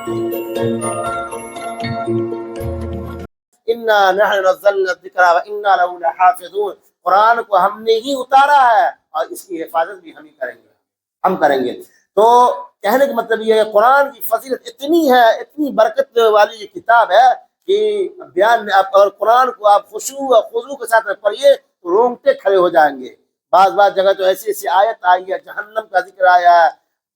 انا نحن نزلنا الذکر وانا له لحافظون، قرآن کو ہم نے ہی اتارا ہے اور اس کی حفاظت بھی ہم ہی کریں گے، ہم کریں گے۔ تو کہنے کا مطلب یہ ہے قرآن کی فضیلت اتنی ہے، اتنی برکت والی یہ کتاب ہے کہ بیان میں آپ، اور قرآن کو آپ خشوع و خضوع کے ساتھ پڑھیے تو رونگٹے کھڑے ہو جائیں گے۔ بعض جگہ تو ایسی ایسی آیت آئی ہے، جہنم کا ذکر آیا ہے،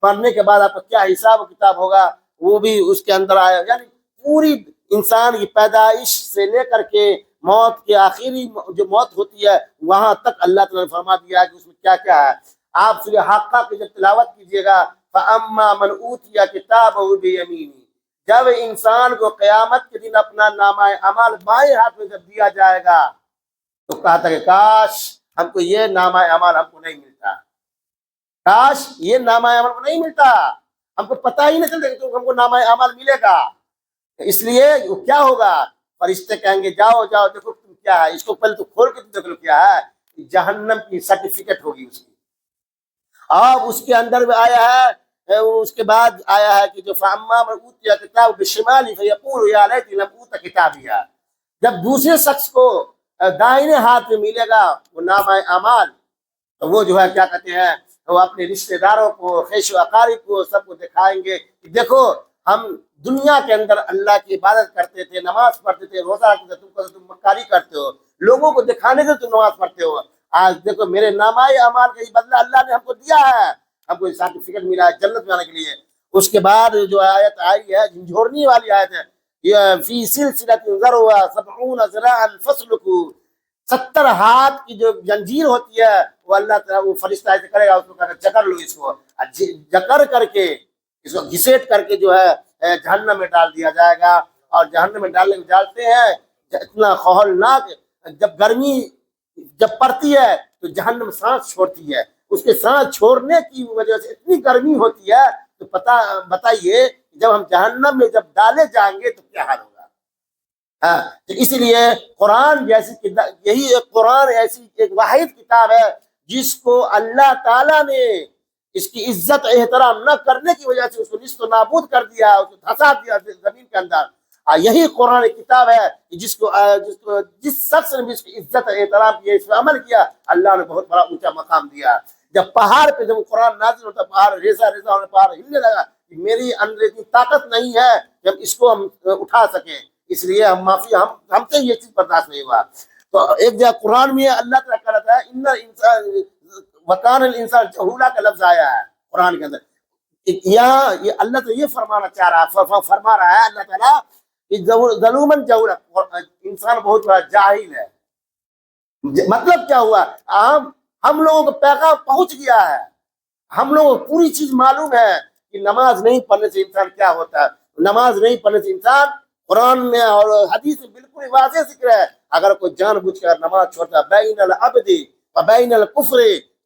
پڑھنے کے بعد آپ کا کیا حساب و کتاب ہوگا وہ بھی اس کے اندر آیا، یعنی پوری انسان کی پیدائش سے لے کر کے موت کے آخری جو موت ہوتی ہے وہاں تک اللہ تعالیٰ نے فرما دیا ہے کہ اس میں کیا کیا ہے۔ آپ سورہ حاقہ کی جب تلاوت کیجیے گا، فَأَمَّا مَنْ أُوتِيَ كِتَابَهُ بِيَمِينِهِ، جب انسان کو قیامت کے دن اپنا نامہ اعمال بائیں ہاتھ میں جب دیا جائے گا تو کہا تھا کہ کاش ہم کو یہ نامہ اعمال ہم کو نہیں ملتا، کاش یہ نامہ اعمال کو نہیں ملتا، ہم کو پتہ ہی نہیں چلتا کہ ہم کو نامہ اعمال ملے گا۔ اس لیے وہ کیا ہوگا، فرشتے کہیں گے جاؤ جاؤ دیکھو تم کیا ہے، اس کو پہلے تو کھول کے دیکھ لو کیا ہے، جہنم کی سرٹیفکیٹ ہوگی اس کی۔ اب اس کے اندر میں آیا ہے، اس کے بعد آیا ہے کہ جو فَأَمَّا مَنْ أُوتِيَ كِتَابَهُ بِالشِّمَالِ فَيَقُولُ يَا لَيْتَنِي لَمْ أُوتَ كِتَابِيَهْ، جب دوسرے شخص کو دائیں ہاتھ میں ملے گا وہ نامہ اعمال، تو وہ جو ہے کیا کہتے ہیں، وہ اپنے رشتہ داروں کو، خیش و اقارب کو سب کو دکھائیں گے کہ دیکھو ہم دنیا کے اندر اللہ کی عبادت کرتے تھے، نماز پڑھتے تھے، روزہ رکھتے تھے، تم مکاری کرتے ہو، لوگوں کو دکھانے کے تم نماز پڑھتے ہو، آج دیکھو میرے نامہ اعمال کا یہ بدلہ اللہ نے ہم کو دیا ہے، ہم کو سرٹیفکیٹ ملا ہے جنت میں آنے کے لیے۔ اس کے بعد جو آیت آئی ہے جھنجھوڑنے والی آیت ہے، یہ فی سلسلۃ ذرعها 70 ذراعا فاسلکوہ، 70 ہاتھ کی جو زنجیر ہوتی ہے وہ اللہ تعالیٰ وہ فرشتہ ایسے کرے گا، اس کو کہا جکڑ لو، اس کو جکڑ کر کے اس کو گھسیٹ کر کے جو ہے جہنم میں ڈال دیا جائے گا۔ اور جہنم میں ڈالتے ہیں اتنا خولناک، جب گرمی جب پڑتی ہے تو جہنم سانس چھوڑتی ہے، اس کے سانس چھوڑنے کی وجہ سے اتنی گرمی ہوتی ہے، تو بتائیے جب ہم جہنم میں جب ڈالے جائیں گے تو کیا حال ہوگا۔ ہاں، تو اس لیے قرآن جیسی یہی ایک قرآن ایسی ایک واحد کتاب ہے جس کو اللہ تعالیٰ نے اس کی عزت احترام نہ کرنے کی وجہ سے اس کو نیست و نابود کر دیا، اس کو دھسا دیا زمین کے اندر۔ یہی قرآن کتاب ہے جس شخص نے بھی اس کی عزت احترام کیا، اس پر عمل کیا، اللہ نے بہت بڑا اونچا مقام دیا۔ جب پہاڑ پہ جب قرآن نازل ہوتا، پہاڑ ریزہ ریزہ ہونے، پہاڑ ہلنے لگا، میری اندر اتنی طاقت نہیں ہے کہ ہم اس کو ہم اٹھا سکیں، اس لیے ہم معافی ہم سے یہ چیز برداشت نہیں ہوا۔ تو ایک جگہ قرآن میں اللہ تعالیٰ کہا تھا ان الانسان وکان الانسان جہولا کا لفظ آیا ہے قرآن کے اندر، یہاں یہ اللہ تو یہ فرمانا چاہ رہا ہے، فرما رہا ہے اللہ تعالیٰ کہ ظلومن جہولا، انسان بہت بڑا جاہل ہے۔ مطلب کیا ہوا، ہم لوگوں کو پیغام پہنچ گیا ہے، ہم لوگوں کو پوری چیز معلوم ہے کہ نماز نہیں پڑھنے سے انسان کیا ہوتا ہے، نماز نہیں پڑھنے سے انسان، قرآن میں اور حدیث میں بالکل واضح ذکر ہے، اگر کوئی جان بوجھ کر نماز چھوڑتا ہے، بین العبد و بین الکفر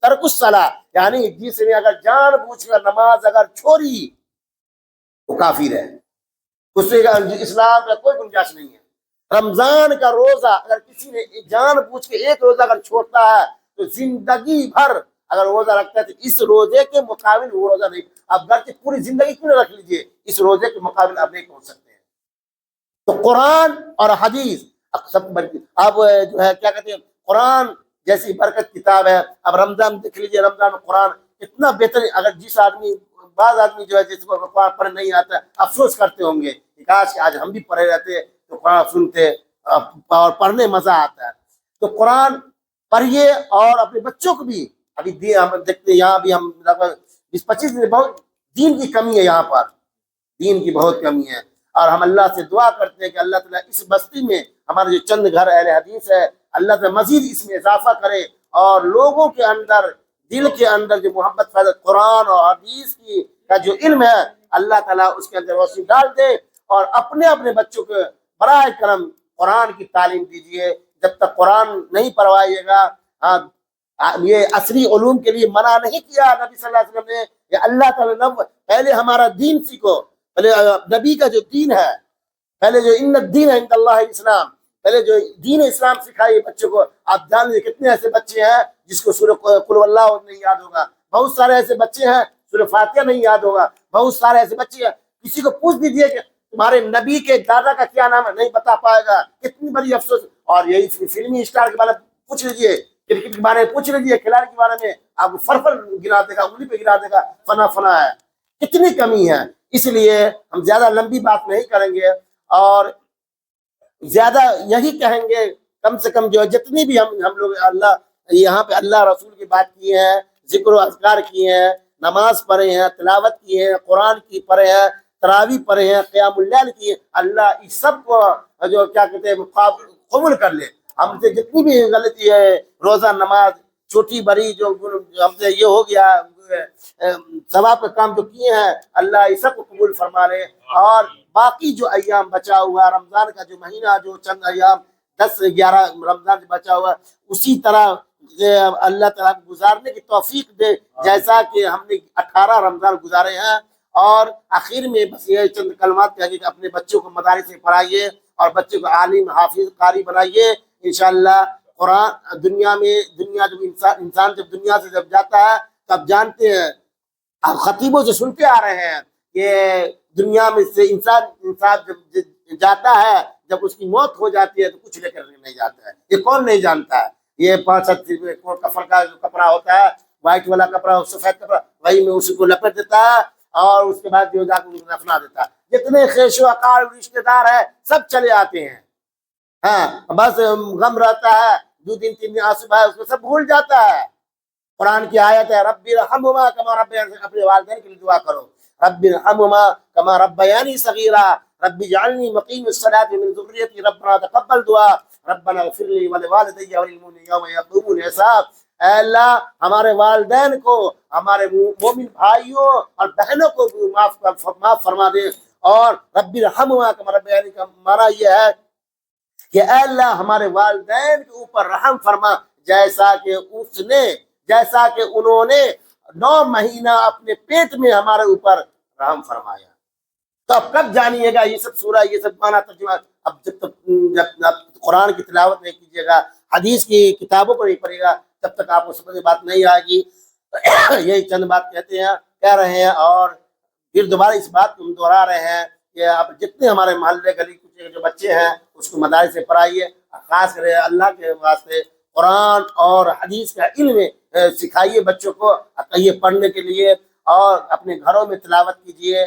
ترک الصلاۃ، یعنی جس نے اگر جان بوجھ کر نماز اگر چھوڑی وہ کافر ہے، اس سے اسلام کا کوئی گنجائش نہیں ہے۔ رمضان کا روزہ اگر کسی نے جان بوجھ کے ایک روزہ اگر چھوڑتا ہے تو زندگی بھر اگر روزہ رکھتا ہے تو اس روزے کے مقابل وہ روزہ نہیں، آپ گھر کی پوری زندگی کیوں نہ رکھ لیجئے، اس روزے کے مقابل آپ نہیں پہنچ سکتے ہیں۔ تو قرآن اور حدیث اب جو ہے کیا کہتے ہیں، قرآن جیسی برکت کتاب ہے۔ اب رمضان دیکھ لیجیے، رمضان میں قرآن اتنا بہتر، اگر جس آدمی، بعض آدمی جو ہے جس کو قرآن پڑھنے نہیں آتا افسوس کرتے ہوں گے کہ کاش آج ہم بھی پڑھے رہتے تو قرآن سنتے اور پڑھنے مزہ آتا ہے۔ تو قرآن پڑھیے اور اپنے بچوں کو بھی، ابھی ہم دیکھتے ہیں یہاں بھی ہم لگ بھگ 20-25 دن، بہت دین کی کمی ہے یہاں پر، دین کی بہت کمی ہے، اور ہم اللہ سے دعا کرتے ہیں کہ اللہ تعالیٰ اس بستی میں ہمارے جو چند گھر اہل حدیث ہے، اللہ تعالیٰ مزید اس میں اضافہ کرے اور لوگوں کے اندر، دل کے اندر جو محبت فیض قرآن اور حدیث کی کا جو علم ہے، اللہ تعالیٰ اس کے اندر روشنی ڈال دے، اور اپنے اپنے بچوں کو براہ کرم قرآن کی تعلیم دیجیے۔ جب تک قرآن نہیں پڑھوائیے گا، یہ عصری علوم کے لیے منع نہیں کیا نبی صلی اللہ علیہ وسلم نے، کہ اللہ تعالیٰ نے پہلے ہمارا دین سیکھو، پہلے نبی کا جو دین ہے، پہلے جو ان الدین عند اللہ الاسلام، پہلے جو دین اسلام سکھائیے بچوں کو۔ آپ جان لیجیے کتنے ایسے بچے ہیں جس کو سورہ قل هو اللہ نہیں یاد ہوگا، بہت سارے ایسے بچے ہیں سورہ فاتحہ نہیں یاد ہوگا، بہت سارے ایسے بچے ہیں کسی کو پوچھ دیجیے کہ تمہارے نبی کے دادا کا کیا نام ہے، نہیں بتا پائے گا، کتنی بڑی افسوس۔ اور یہی فلمی اسٹار کے بارے میں پوچھ لیجیے، کرکٹ کے بارے میں پوچھ لیجیے، کھلاڑی کے بارے میں آپ فرفر گرا دے گا، انگلی پہ گرا دے گا، فنا فنا ہے، کتنی کمی ہے۔ اس لیے ہم زیادہ لمبی بات نہیں کریں گے، اور زیادہ یہی کہیں گے، کم سے کم جو جتنی بھی ہم لوگ اللہ یہاں پہ اللہ رسول کی بات کیے ہیں، ذکر و اذکار کیے ہیں، نماز پڑھے ہیں، تلاوت کیے ہیں، قرآن کی پڑھے ہیں، تراویح پڑھے ہیں، قیام اللیل کیے، اللہ اس سب کو جو کیا کہتے ہیں قبول کر لے۔ ہم سے جتنی بھی غلطی ہے، روزہ نماز چھوٹی بڑی جو ہم سے یہ ہو گیا، ثواب کا کام جو کیے ہیں، اللہ اس سب کو قبول فرما لے۔ اور باقی جو ایام بچا ہوا، رمضان کا جو مہینہ، جو چند ایام 10-11 رمضان سے بچا ہوا، اسی طرح اللہ تعالیٰ کو گزارنے کی توفیق دے، جیسا کہ ہم نے 18 رمضان گزارے ہیں۔ اور آخر میں بس یہ چند کلمات کہہ کہ اپنے بچوں کو مدارس سے پڑھائیے، اور بچوں کو عالم حافظ قاری بنائیے۔ انشاءاللہ قرآن دنیا جب انسان جب دنیا سے جب جاتا ہے، تب جانتے ہیں، آپ خطیبوں سے سنتے آ رہے ہیں کہ دنیا میں سے انسان جب جاتا ہے، جب اس کی موت ہو جاتی ہے تو کچھ لے کر نہیں جاتا ہے۔ یہ کون نہیں جانتا ہے؟ یہ 5-7 کفن کا جو کپڑا ہوتا ہے، وائٹ والا کپڑا، سفید کپڑا، وہی میں اس کو لپیٹ دیتا ہے، اور اس کے بعد جو جا کے دفنا دیتا ہے۔ جتنے خیش و اقار رشتہ دار ہیں سب چلے آتے ہیں، ہاں بس غم رہتا ہے، 2 دن 3 دن آنسو ہے، اس کو سب بھول جاتا ہے۔ قرآن کی آیت ہے، رب ارحمہما کما ربیانی، اپنے والدین کے لیے دعا کرو، رب ارحمہما کما ربیانی صغیرا، رب اجعلنی مقیم الصلاۃ من ذریتی، ربنا تقبل دعا، ربنا اغفر لی ولوالدی وللمؤمنین یوم یقوم الحساب۔ اے اللہ ہمارے والدین کو، ہمارے مومن بھائیوں اور بہنوں کو معاف فرما دے۔ اور رب ارحمہما کما ربیانی کا معنی یہ ہے کہ اے اللہ ہمارے والدین کے اوپر رحم فرما، جیسا کہ انہوں نے 9 مہینہ اپنے پیٹ میں ہمارے اوپر رحم فرمایا۔ تو اب کب جانیے گا یہ سب سورہ، یہ سب معنی ترجمہ؟ اب جب آپ قرآن کی تلاوت نہیں کیجیے گا، حدیث کی کتابوں کو نہیں پڑھے گا، تب تک آپ کو سمجھ بات نہیں آئے گی۔ یہی چند بات کہہ رہے ہیں، اور پھر دوبارہ اس بات کو ہم دوہرا رہے ہیں کہ آپ جتنے ہمارے محلے گلی کوچے کے جو بچے ہیں اس کو مدارس سے پڑھائیے، خاص کر اللہ کے واسطے قرآن اور حدیث کا علم سکھائیے بچوں کو، کہیے پڑھنے کے لیے، اور اپنے گھروں میں تلاوت کیجیے۔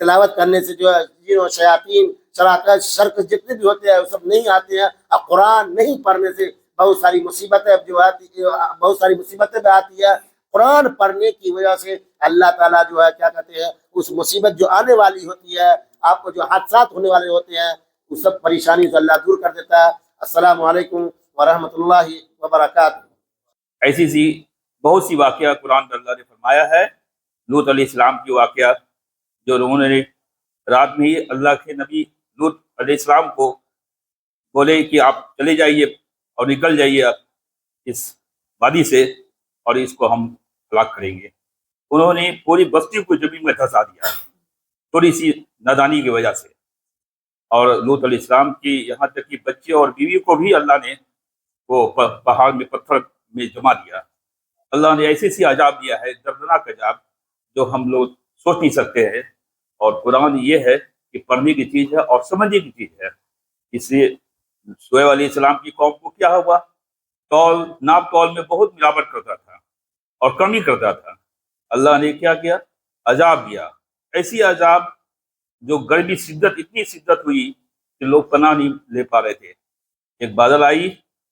تلاوت کرنے سے جو ہے جن و شیاطین شراکت شرک جتنے بھی ہوتے ہیں وہ سب نہیں آتے ہیں۔ اور قرآن نہیں پڑھنے سے بہت ساری مصیبتیں بھی آتی ہے۔ قرآن پڑھنے کی وجہ سے اللہ تعالیٰ جو ہے کیا کہتے ہیں، اس مصیبت جو آنے والی ہوتی ہے، آپ کو جو حادثات ہونے والے ہوتے ہیں، اس سب پریشانی سے اللہ دور کر دیتا ہے۔ السلام علیکم ورحمۃ اللہ وبرکاتہ۔ ایسی بہت سی واقعہ قرآن میں اللہ نے فرمایا ہے۔ لوط علیہ السلام کی واقعہ، جو انہوں نے رات میں ہی اللہ کے نبی لوط علیہ السلام کو بولے کہ آپ چلے جائیے اور نکل جائیے اس وادی سے، اور اس کو ہم ہلاک کریں گے۔ انہوں نے پوری بستی کو زمین میں دھسا دیا تھوڑی سی نادانی کی وجہ سے، اور لوط علیہ السلام کی یہاں تک کہ بچے اور بیوی کو بھی اللہ نے وہ پہاڑ میں پتھر میں جما دیا۔ اللہ نے ایسی سی عذاب دیا ہے، دردناک عذاب، جو ہم لوگ سوچ نہیں سکتے ہیں۔ اور قرآن یہ ہے کہ پڑھنے کی چیز ہے اور سمجھنے کی چیز ہے۔ اس لیے شعیب علیہ السلام کی قوم کو کیا ہوا، ناپ تول میں بہت ملاوٹ کرتا تھا اور کمی کرتا تھا۔ اللہ نے کیا کیا، عذاب دیا، ایسی عذاب جو گرمی شدت، اتنی شدت ہوئی کہ لوگ پناہ نہیں لے پا رہے تھے۔ ایک بادل آئی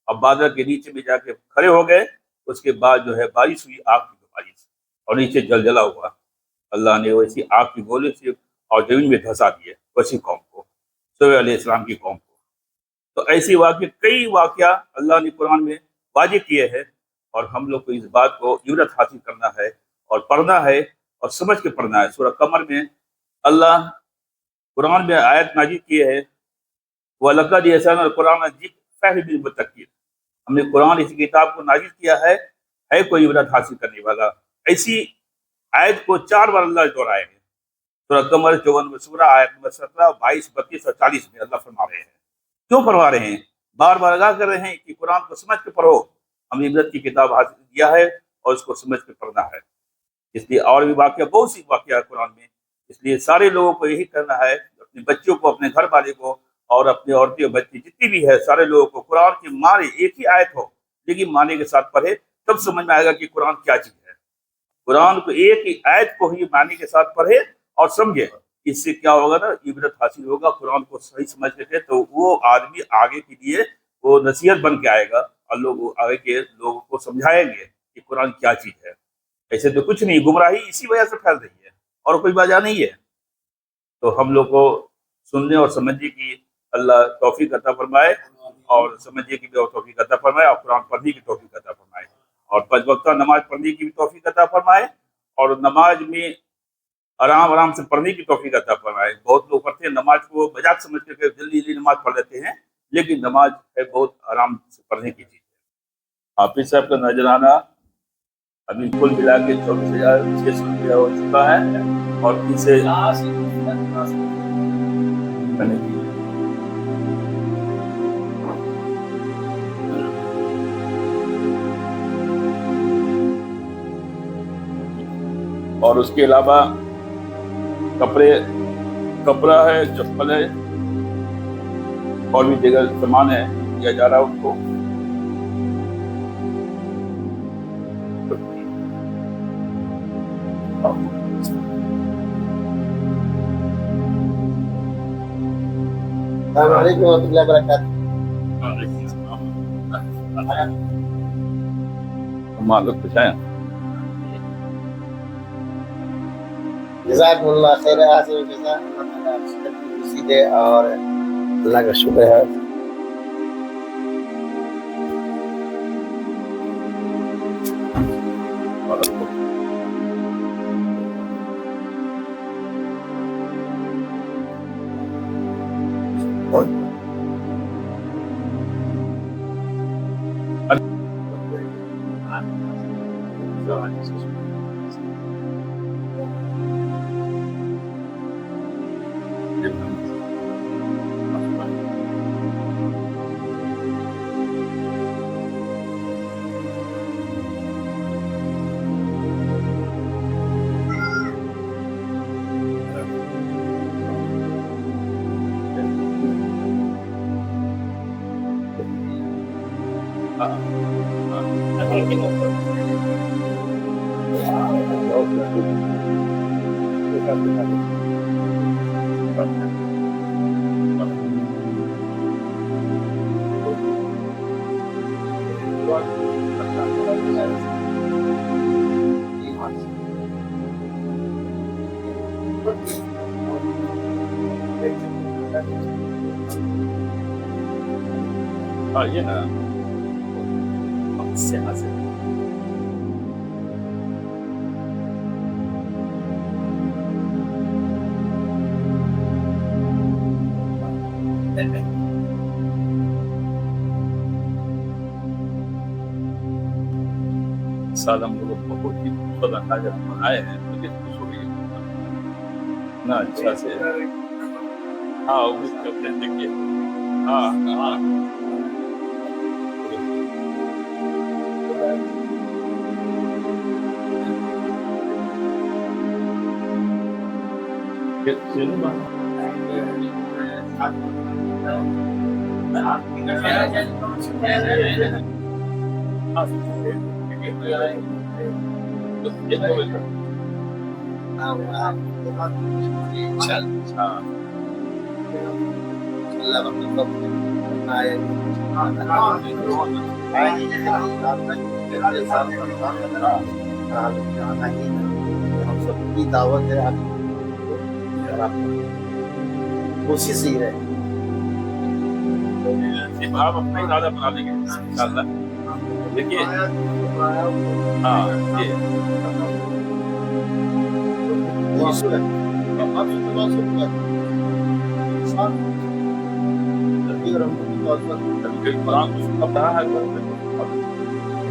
اور بادل کے نیچے میں جا کے کھڑے ہو گئے، اس کے بعد جو ہے بارش ہوئی، آگ کی بارش، اور نیچے جلا ہوا۔ اللہ نے ویسی آگ کی گولے سے اور زمین میں دھسا دیے ویسی قوم کو، شعیب علیہ السلام کی قوم کو۔ تو ایسی کئی واقعہ اللہ نے قرآن میں واضح کیے ہیں، اور ہم لوگ کو اس بات کو عبرت حاصل کرنا ہے اور پڑھنا ہے اور سمجھ کے پڑھنا ہے۔ سورہ قمر میں اللہ قرآن میں آیت نازل کیے ہیں، وَلَقَدْ يَسَّرْنَا الْقُرْآنَ لِلذِّكْرِ بِالتَّذْكِيرِ، ہم نے قرآن اس کتاب کو نازل کیا ہے کوئی عبرت حاصل کرنے والا۔ ایسی آیت کو 4 بار اللہ دہرائے ہیں۔ سورہ قمر 54 سورہ، آیت نمبر 17، 22، 32 اور 40 میں اللہ فرما رہے ہیں۔ کیوں فرما رہے ہیں؟ بار بار آگاہ کر رہے ہیں کہ قرآن کو سمجھ کے پڑھو، ہم نے عبرت کی کتاب حاصل کیا ہے اور اس کو سمجھ کے پڑھنا ہے۔ اس لیے اور بھی واقعہ، بہت سی واقعہ قرآن میں اس لیے سارے لوگوں کو یہی کرنا ہے، اپنے بچوں کو، اپنے گھر والے کو اور اپنے عورتیں اور بچے جتنی بھی ہے سارے لوگوں کو قرآن کی معنی ایک ہی آیت ہو لیکن معنی کے ساتھ پڑھے، تب سمجھ میں آئے گا کہ قرآن کیا چیز ہے۔ قرآن کو ایک ہی آیت کو ہی معنی کے ساتھ پڑھے اور سمجھے، اس سے کیا ہوگا نا، عبرت حاصل ہوگا۔ قرآن کو صحیح سمجھ کے تو وہ آدمی آگے کے لیے وہ نصیحت بن کے آئے گا اور لوگ آگے کے لوگوں کو سمجھائیں گے کہ قرآن کیا چیز ہے۔ ایسے تو کچھ نہیں، گمراہی اسی وجہ سے پھیل رہی ہے اور کوئی وجہ نہیں ہے۔ تو ہم لوگ کو سننے اور سمجھنے کی اللہ توفیق عطا فرمائے اور سمجھنے کی بھی توفیق عطا فرمائے اور قرآن پڑھنے کی توفیق عطا فرمائے اور 5 وقتہ نماز پڑھنے کی بھی توفیق عطا فرمائے اور نماز میں آرام سے پڑھنے کی توفیق عطا فرمائے۔ بہت لوگ پڑھتے ہیں نماز کو مذاق سمجھ کر کے جلدی نماز پڑھ لیتے ہیں، لیکن نماز ہے بہت آرام سے پڑھنے کی چیز ہے۔ حافظ صاحب کا نذرانہ ابھی کل ملا کے 24,600 روپیہ ہو چکا ہے اور ان سے اور اس کے علاوہ کپڑا ہے، چپل ہے اور بھی دیگر سامان ہے دیا جا رہا ہے ان کو۔ السلام علیکم و رحمۃ اللہ وبرکاتہ۔ معلوم کچھ ہے؟ جزاکم اللہ خیر، حاصل جزا اللہ تعالیٰ آپ سے خوشی دے اور اللہ کا شکر ہے۔ یہ نا سے حاصل سال ہم لوگ بہت ہی خوبصورت انداز بنائے ہیں، مجھے خوش ہو گئی اتنا اچھا سے۔ ہاں اس کا دیکھیے، ہاں ہاں ہم سب کی دعوت ہے، آپ کوشش ہی رہے۔ آپ اپنا ارادہ بنا لیں گے انشاءاللہ۔ دیکھیے ہاں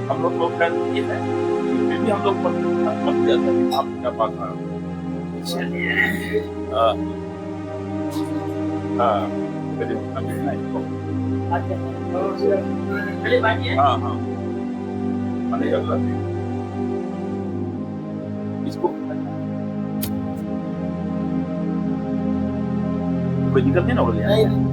ہم لوگ کو خیر یہ ہے پھر بھی ہم لوگ پڑھتے جاتے ہیں آپ کیا بات ہے۔ ہاں ہاں ہاں اس کو کوئی دقت نہیں نا ہو گیا؟ نہیں نہیں